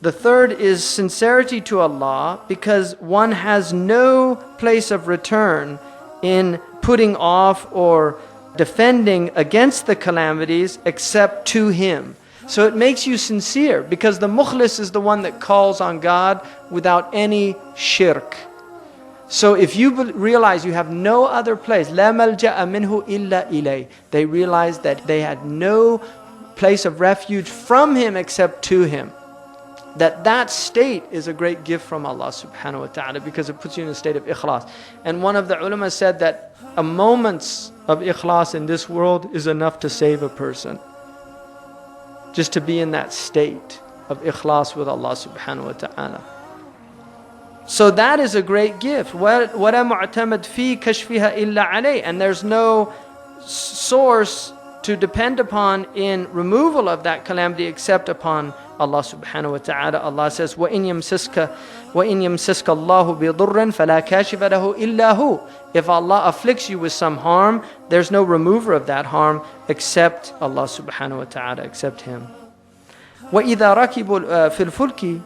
The third is sincerity to Allah, because one has no place of return in putting off or defending against the calamities except to Him. So it makes you sincere, because the mukhlis is the one that calls on God without any shirk. So if you realize you have no other place, لا ملجأ منه إلا إليه, they realized that they had no place of refuge from Him except to Him. That state is a great gift from Allah subhanahu wa ta'ala, because it puts you in a state of ikhlas. And one of the ulama said that a moment of ikhlas in this world is enough to save a person. Just to be in that state of ikhlas with Allah subhanahu wa ta'ala. So that is a great gift. وَلَا مُعْتَمَدْ فِي كَشْفِهَا إِلَّا عَلَيْهِ. And there's no source to depend upon in removal of that calamity except upon Allah subhanahu wa ta'ala. Allah says, وَإِن يَمْسِسْكَ اللَّهُ بِضُرٍّ فَلَا كَاشِفَ لَهُ إِلَّا هُ. If Allah afflicts you with some harm, there's no remover of that harm except Allah subhanahu wa ta'ala, except Him. وَإِذَا رَكِبُوا فِي الْفُلْكِ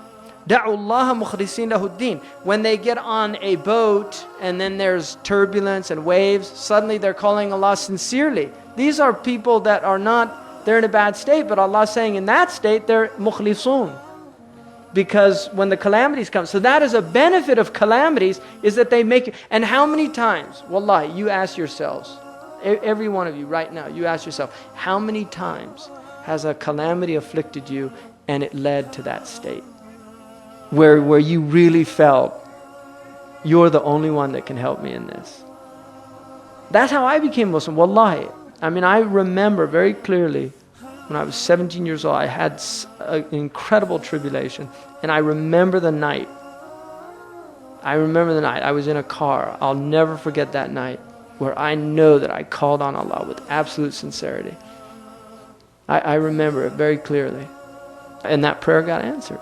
دَعُوا اللَّهَ مُخْلِصِينَ لَهُ الدِّينَ. When they get on a boat and then there's turbulence and waves, suddenly they're calling Allah sincerely. These are people that are not, they're in a bad state, but Allah is saying in that state they're mukhlisun. Because when the calamities come, so that is a benefit of calamities, is that they make you. And how many times, wallahi, you ask yourselves, every one of you right now, you ask yourself, how many times has a calamity afflicted you and it led to that state? Where you really felt, you're the only one that can help me in this. That's how I became Muslim, wallahi. I mean, I remember very clearly when I was 17 years old, I had an incredible tribulation. And I remember the night. I was in a car. I'll never forget that night where I know that I called on Allah with absolute sincerity. I remember it very clearly. And that prayer got answered.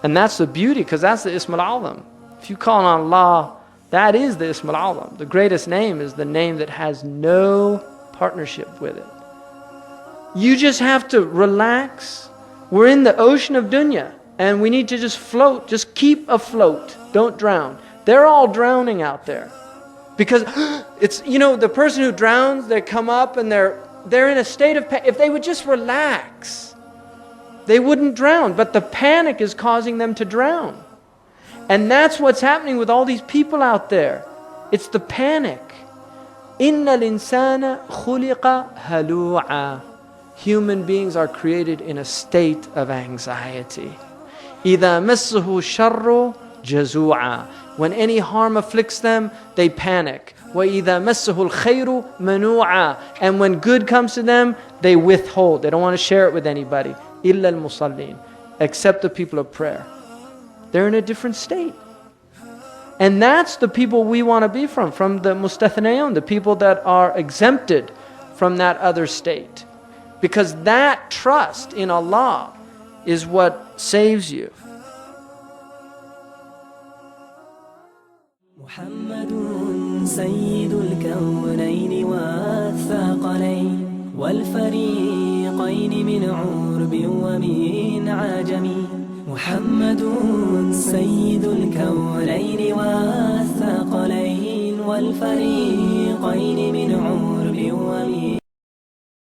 And that's the beauty, because that's the Ism al-Azam. If you call on Allah, that is the Ism al-Azam. The greatest name is the name that has no partnership with it. You just have to relax. We're in the ocean of dunya, and we need to just float. Just keep afloat. Don't drown. They're all drowning out there. Because it's, the person who drowns, they come up and they're in a state of panic. If they would just relax, they wouldn't drown. But the panic is causing them to drown. And that's what's happening with all these people out there. It's the panic. إِنَّ الْإِنسَانَ خُلِقَ هَلُوعًا. Human beings are created in a state of anxiety. إِذَا مَسَّهُ الشَّرُّ جَزُوعًا. When any harm afflicts them, they panic. وَإِذَا مَسَّهُ الْخَيْرُ مَنُوعًا. And when good comes to them, they withhold. They don't want to share it with anybody. إِلَّا الْمُصَلِّينَ. Except the people of prayer. They're in a different state. And that's the people we want to be from the mustathnayun, the people that are exempted from that other state. Because that trust in Allah is what saves you. محمد سيد الكونين والثقلين والفريقين من عرب ومن عجم. محمد سيد الكونين والثقلين والفريقين من عرب